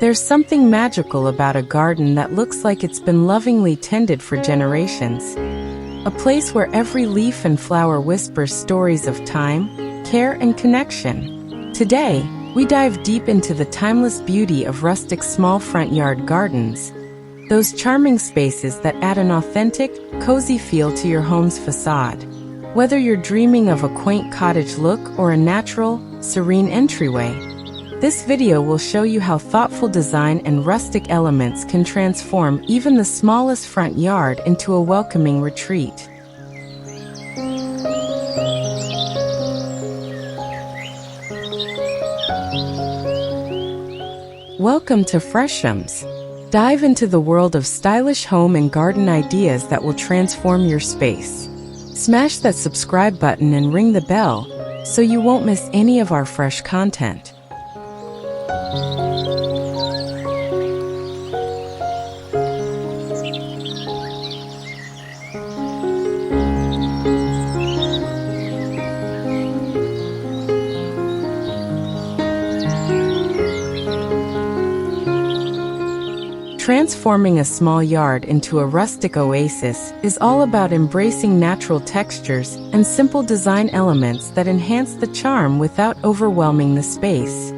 There's something magical about a garden that looks like it's been lovingly tended for generations. A place where every leaf and flower whispers stories of time, care, and connection. Today, we dive deep into the timeless beauty of rustic small front yard gardens. Those charming spaces that add an authentic, cozy feel to your home's facade. Whether you're dreaming of a quaint cottage look or a natural, serene entryway, this video will show you how thoughtful design and rustic elements can transform even the smallest front yard into a welcoming retreat. Welcome to Freshums. Dive into the world of stylish home and garden ideas that will transform your space. Smash that subscribe button and ring the bell so you won't miss any of our fresh content. Transforming a small yard into a rustic oasis is all about embracing natural textures and simple design elements that enhance the charm without overwhelming the space.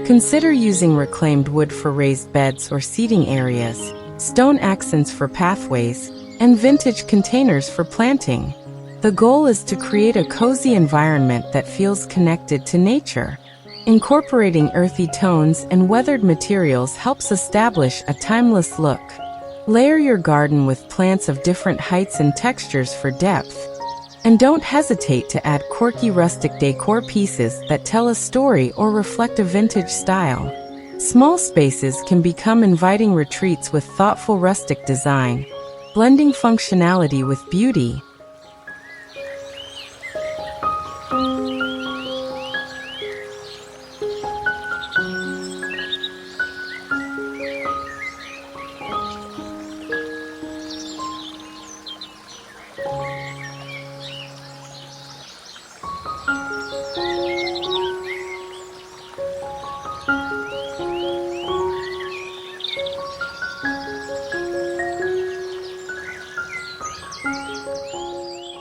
Consider using reclaimed wood for raised beds or seating areas, stone accents for pathways, and vintage containers for planting. The goal is to create a cozy environment that feels connected to nature. Incorporating earthy tones and weathered materials helps establish a timeless look. Layer your garden with plants of different heights and textures for depth. And don't hesitate to add quirky rustic decor pieces that tell a story or reflect a vintage style. Small spaces can become inviting retreats with thoughtful rustic design, blending functionality with beauty.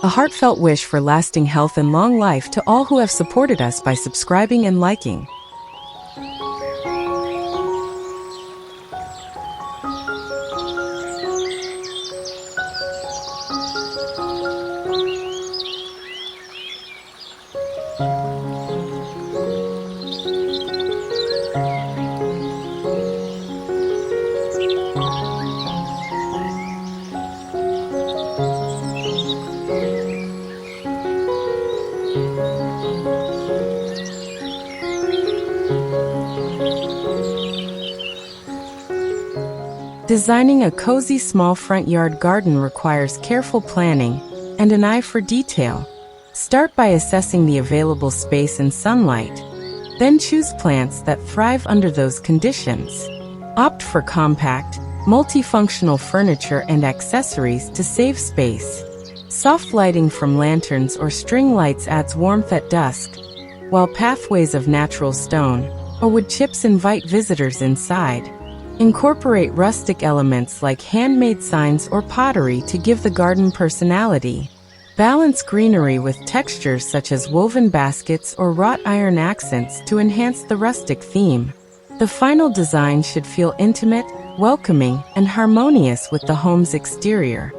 A heartfelt wish for lasting health and long life to all who have supported us by subscribing and liking. Designing a cozy small front yard garden requires careful planning and an eye for detail. Start by assessing the available space and sunlight. Then choose plants that thrive under those conditions. Opt for compact, multifunctional furniture and accessories to save space. Soft lighting from lanterns or string lights adds warmth at dusk, while pathways of natural stone or wood chips invite visitors inside. Incorporate rustic elements like handmade signs or pottery to give the garden personality. Balance greenery with textures such as woven baskets or wrought iron accents to enhance the rustic theme. The final design should feel intimate, welcoming, and harmonious with the home's exterior.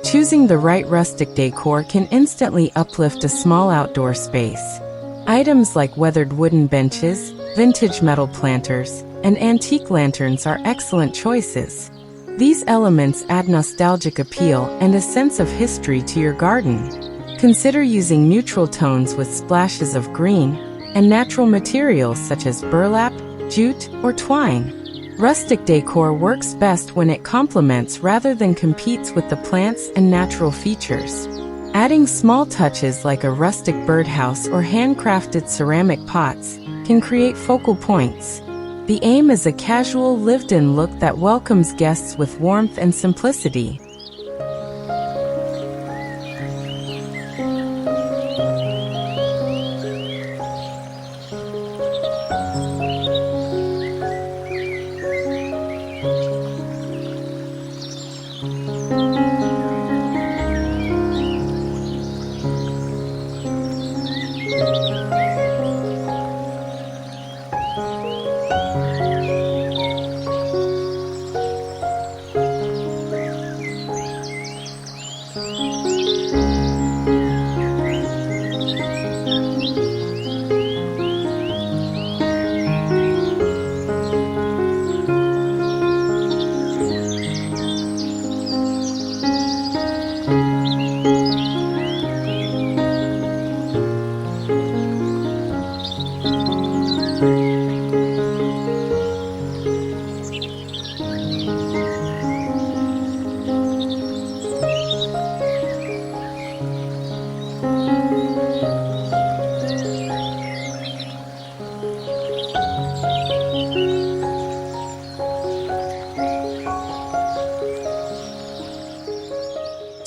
Choosing the right rustic decor can instantly uplift a small outdoor space. Items like weathered wooden benches, vintage metal planters, and antique lanterns are excellent choices. These elements add nostalgic appeal and a sense of history to your garden. Consider using neutral tones with splashes of green and natural materials such as burlap, jute, or twine. Rustic decor works best when it complements rather than competes with the plants and natural features. Adding small touches like a rustic birdhouse or handcrafted ceramic pots can create focal points. The aim is a casual, lived-in look that welcomes guests with warmth and simplicity.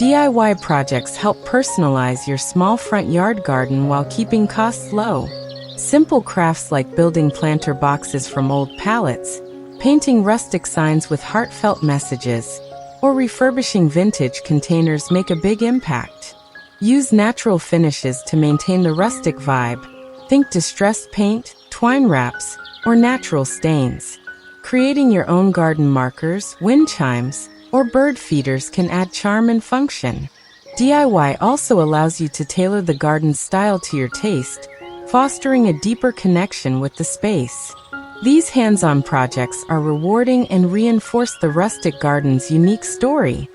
DIY projects help personalize your small front yard garden while keeping costs low. Simple crafts like building planter boxes from old pallets, painting rustic signs with heartfelt messages, or refurbishing vintage containers make a big impact. Use natural finishes to maintain the rustic vibe. Think distressed paint, twine wraps, or natural stains. Creating your own garden markers, wind chimes, or bird feeders can add charm and function. DIY also allows you to tailor the garden's style to your taste, fostering a deeper connection with the space. These hands-on projects are rewarding and reinforce the rustic garden's unique story.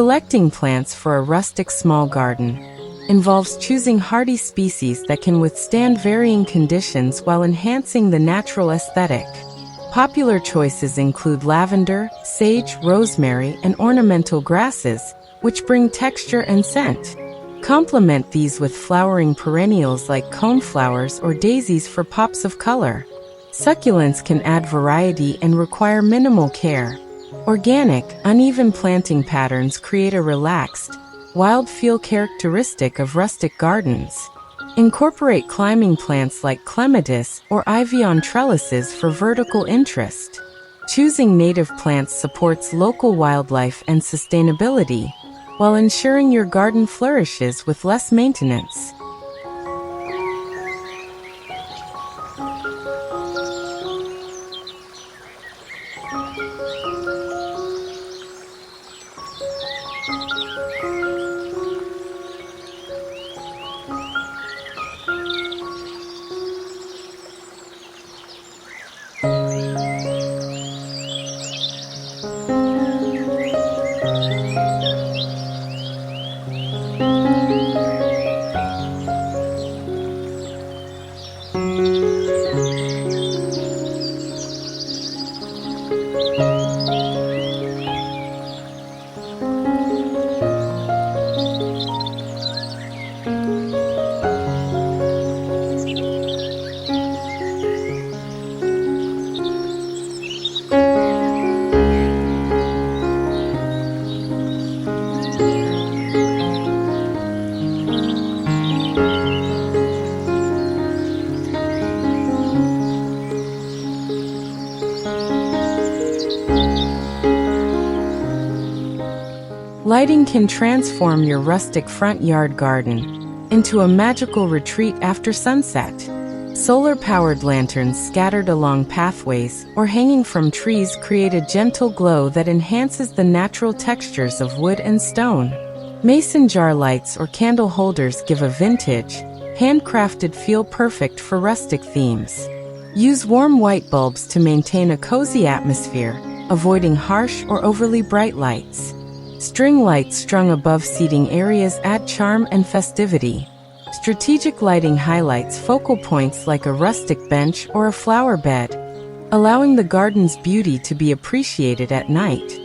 Selecting plants for a rustic small garden involves choosing hardy species that can withstand varying conditions while enhancing the natural aesthetic. Popular choices include lavender, sage, rosemary, and ornamental grasses, which bring texture and scent. Complement these with flowering perennials like coneflowers or daisies for pops of color. Succulents can add variety and require minimal care. Organic, uneven planting patterns create a relaxed, wild feel characteristic of rustic gardens. Incorporate climbing plants like clematis or ivy on trellises for vertical interest. Choosing native plants supports local wildlife and sustainability. while ensuring your garden flourishes with less maintenance. Lighting can transform your rustic front yard garden into a magical retreat after sunset. Solar-powered lanterns scattered along pathways or hanging from trees create a gentle glow that enhances the natural textures of wood and stone. Mason jar lights or candle holders give a vintage, handcrafted feel perfect for rustic themes. Use warm white bulbs to maintain a cozy atmosphere, avoiding harsh or overly bright lights. String lights strung above seating areas add charm and festivity. Strategic lighting highlights focal points like a rustic bench or a flower bed, allowing the garden's beauty to be appreciated at night.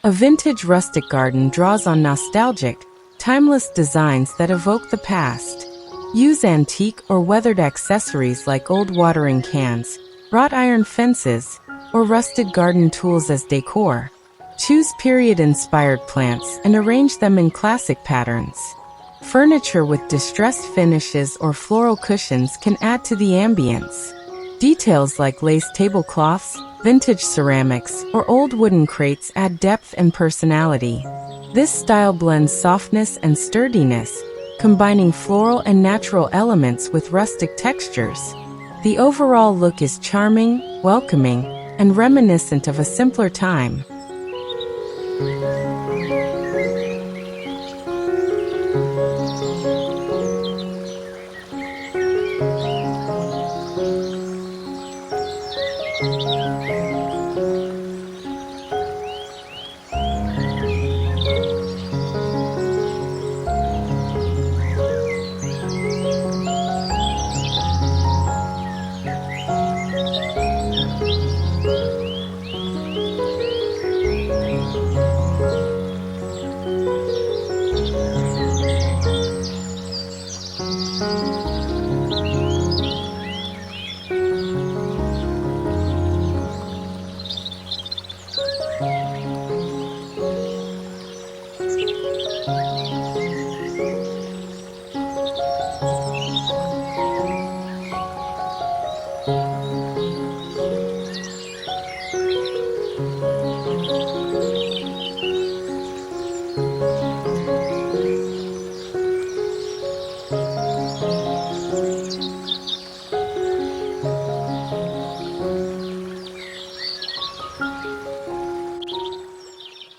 A vintage rustic garden draws on nostalgic, timeless designs that evoke the past. Use antique or weathered accessories like old watering cans, wrought iron fences, or rusted garden tools as decor. Choose period-inspired plants and arrange them in classic patterns. Furniture with distressed finishes or floral cushions can add to the ambience. Details like lace tablecloths, vintage ceramics, or old wooden crates add depth and personality. This style blends softness and sturdiness, combining floral and natural elements with rustic textures. The overall look is charming, welcoming, and reminiscent of a simpler time.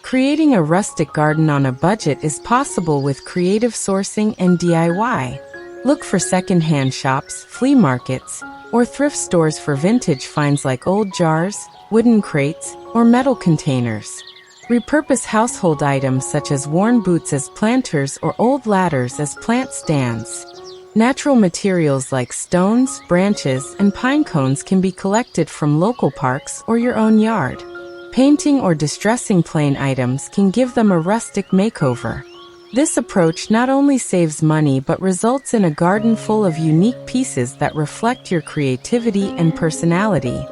Creating a rustic garden on a budget is possible with creative sourcing and DIY. Look for second-hand shops, flea markets, or thrift stores for vintage finds like old jars, wooden crates, or metal containers. Repurpose household items such as worn boots as planters or old ladders as plant stands. Natural materials like stones, branches, and pine cones can be collected from local parks or your own yard. Painting or distressing plain items can give them a rustic makeover. This approach not only saves money but results in a garden full of unique pieces that reflect your creativity and personality.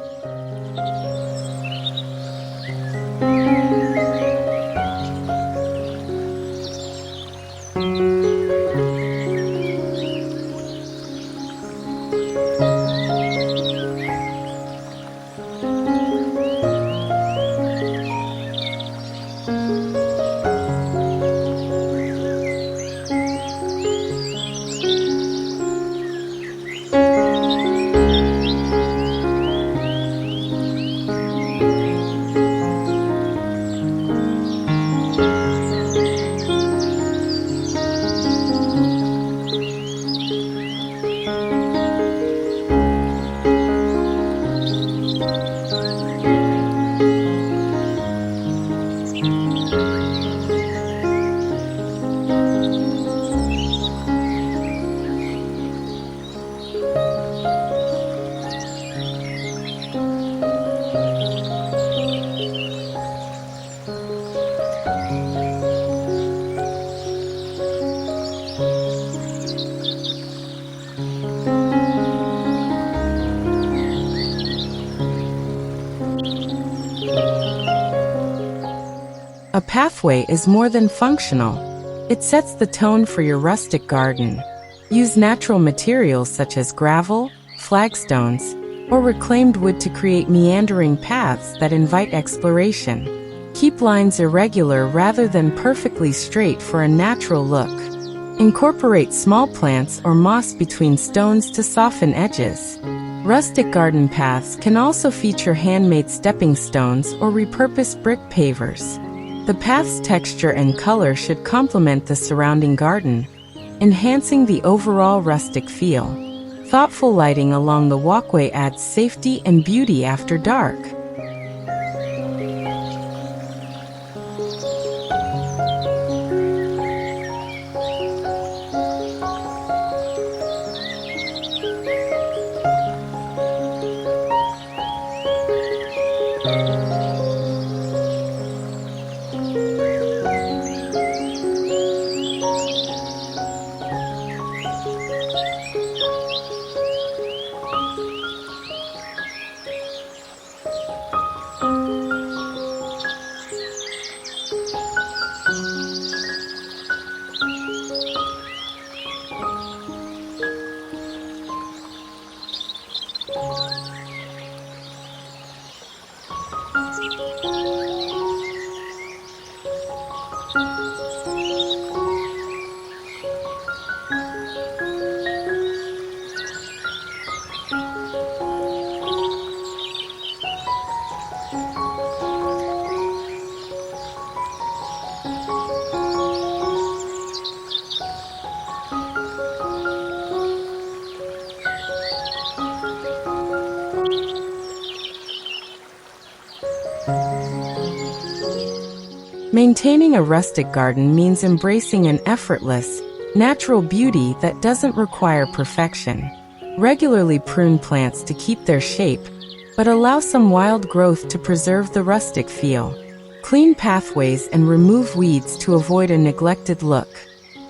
A pathway is more than functional. It sets the tone for your rustic garden. Use natural materials such as gravel, flagstones, or reclaimed wood to create meandering paths that invite exploration. Keep lines irregular rather than perfectly straight for a natural look. Incorporate small plants or moss between stones to soften edges. Rustic garden paths can also feature handmade stepping stones or repurposed brick pavers. The path's texture and color should complement the surrounding garden, enhancing the overall rustic feel. Thoughtful lighting along the walkway adds safety and beauty after dark. Maintaining a rustic garden means embracing an effortless, natural beauty that doesn't require perfection. Regularly prune plants to keep their shape, but allow some wild growth to preserve the rustic feel. Clean pathways and remove weeds to avoid a neglected look.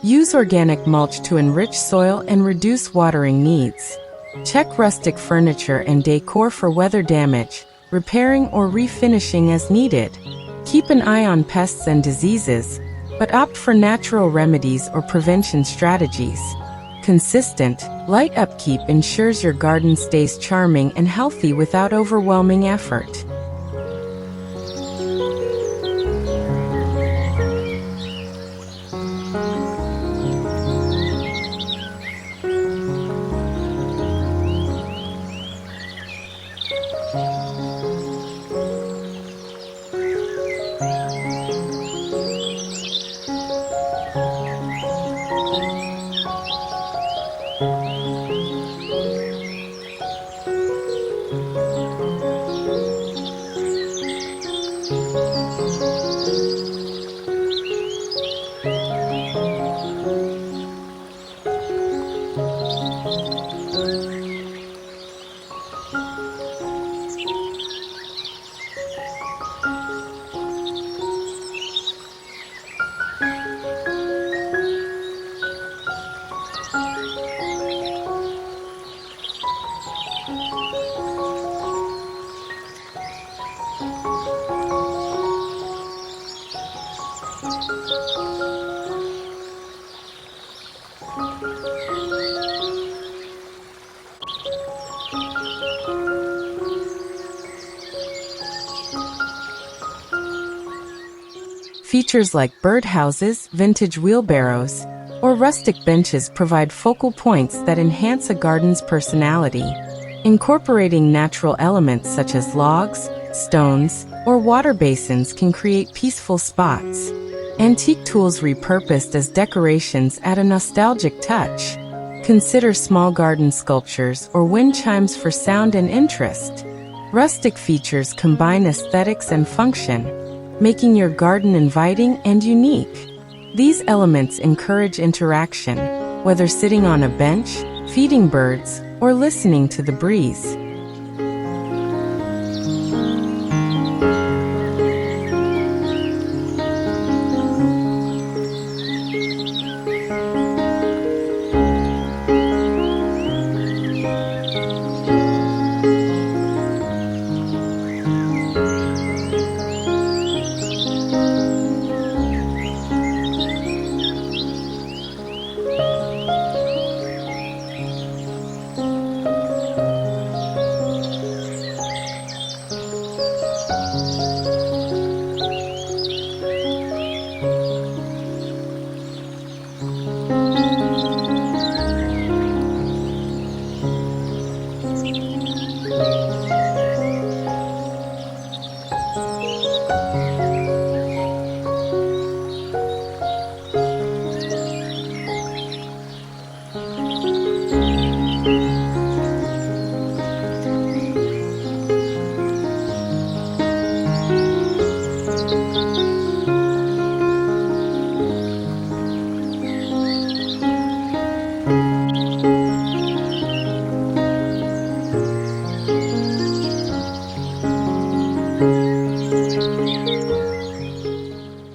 Use organic mulch to enrich soil and reduce watering needs. Check rustic furniture and decor for weather damage, repairing or refinishing as needed. Keep an eye on pests and diseases, but opt for natural remedies or prevention strategies. Consistent, light upkeep ensures your garden stays charming and healthy without overwhelming effort. Features like birdhouses, vintage wheelbarrows, or rustic benches provide focal points that enhance a garden's personality. Incorporating natural elements such as logs, stones, or water basins can create peaceful spots. Antique tools repurposed as decorations add a nostalgic touch. Consider small garden sculptures or wind chimes for sound and interest. Rustic features combine aesthetics and function, making your garden inviting and unique. These elements encourage interaction, whether sitting on a bench, feeding birds, or listening to the breeze.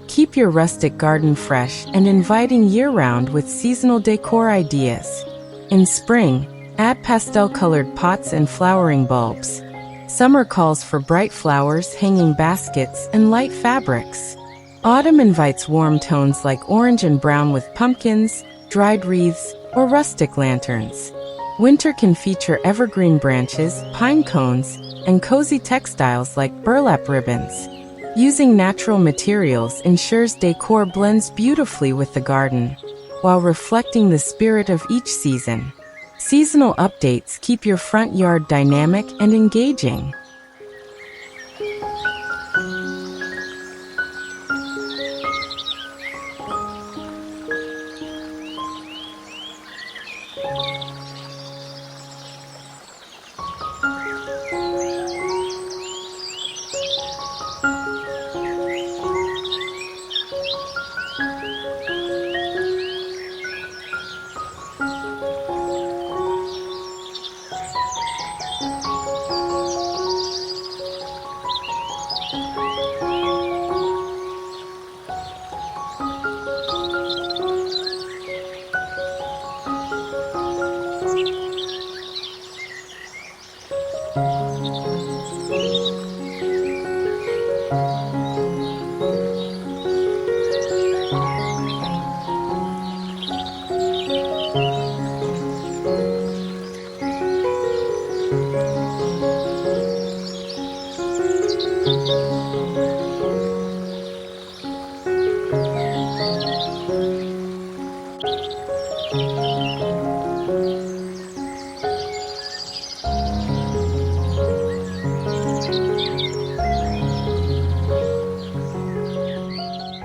Keep your rustic garden fresh and inviting year-round with seasonal decor ideas. In spring, add pastel-colored pots and flowering bulbs. Summer calls for bright flowers, hanging baskets, and light fabrics. Autumn invites warm tones like orange and brown with pumpkins, dried wreaths, or rustic lanterns. Winter can feature evergreen branches, pine cones, and cozy textiles like burlap ribbons. Using natural materials ensures decor blends beautifully with the garden, while reflecting the spirit of each season. Seasonal updates keep your front yard dynamic and engaging.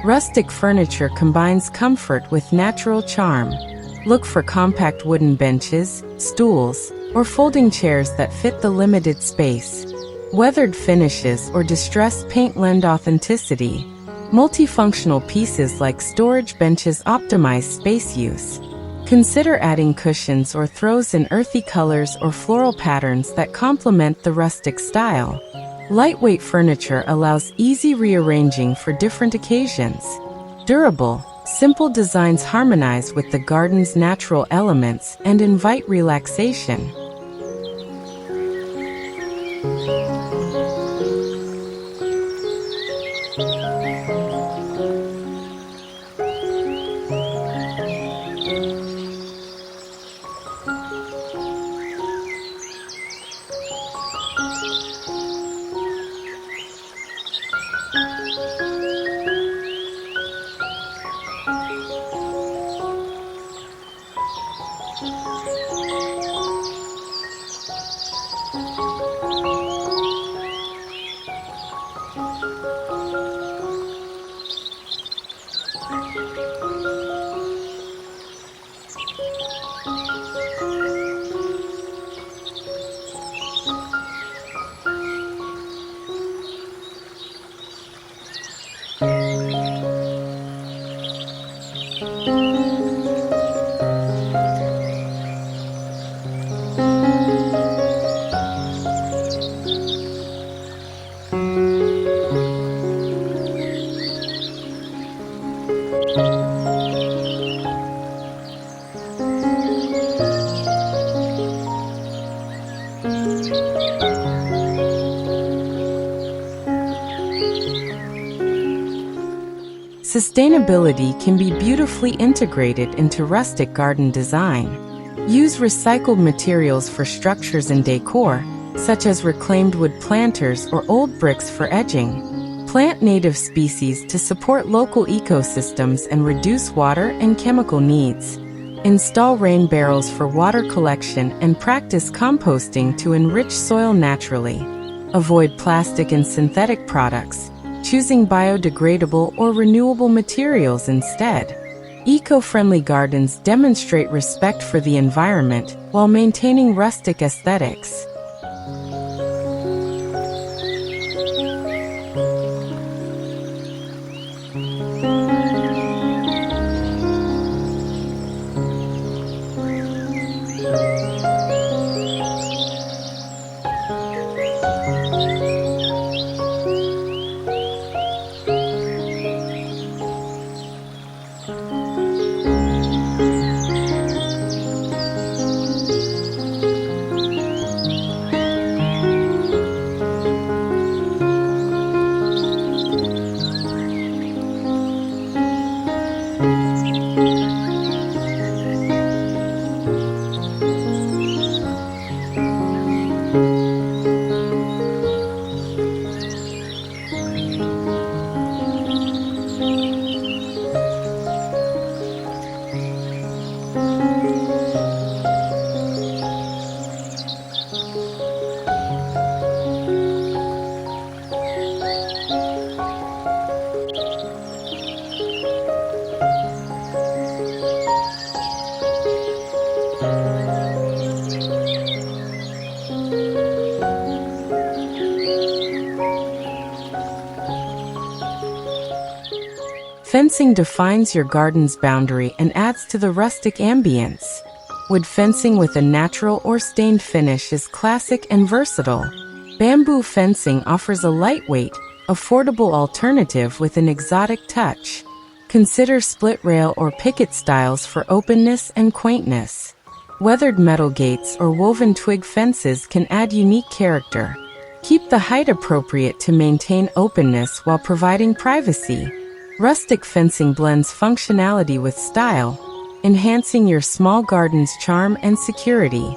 Rustic furniture combines comfort with natural charm. Look for compact wooden benches, stools, or folding chairs that fit the limited space. Weathered finishes or distressed paint lend authenticity. Multifunctional pieces like storage benches optimize space use. Consider adding cushions or throws in earthy colors or floral patterns that complement the rustic style. Lightweight furniture allows easy rearranging for different occasions. Durable, simple designs harmonize with the garden's natural elements and invite relaxation. Sustainability can be beautifully integrated into rustic garden design. Use recycled materials for structures and decor, such as reclaimed wood planters or old bricks for edging. Plant native species to support local ecosystems and reduce water and chemical needs. Install rain barrels for water collection and practice composting to enrich soil naturally. Avoid plastic and synthetic products, choosing biodegradable or renewable materials instead. Eco-friendly gardens demonstrate respect for the environment while maintaining rustic aesthetics. Fencing defines your garden's boundary and adds to the rustic ambience. Wood fencing with a natural or stained finish is classic and versatile. Bamboo fencing offers a lightweight, affordable alternative with an exotic touch. Consider split rail or picket styles for openness and quaintness. Weathered metal gates or woven twig fences can add unique character. Keep the height appropriate to maintain openness while providing privacy. Rustic fencing blends functionality with style, enhancing your small garden's charm and security.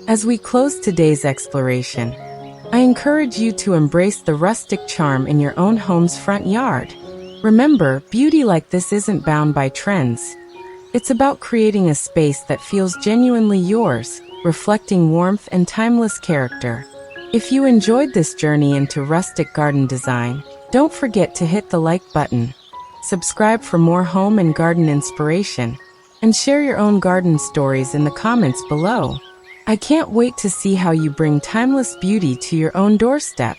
As we close today's exploration, I encourage you to embrace the rustic charm in your own home's front yard. Remember, beauty like this isn't bound by trends. It's about creating a space that feels genuinely yours, reflecting warmth and timeless character. If you enjoyed this journey into rustic garden design, don't forget to hit the like button, subscribe for more home and garden inspiration, and share your own garden stories in the comments below. I can't wait to see how you bring timeless beauty to your own doorstep.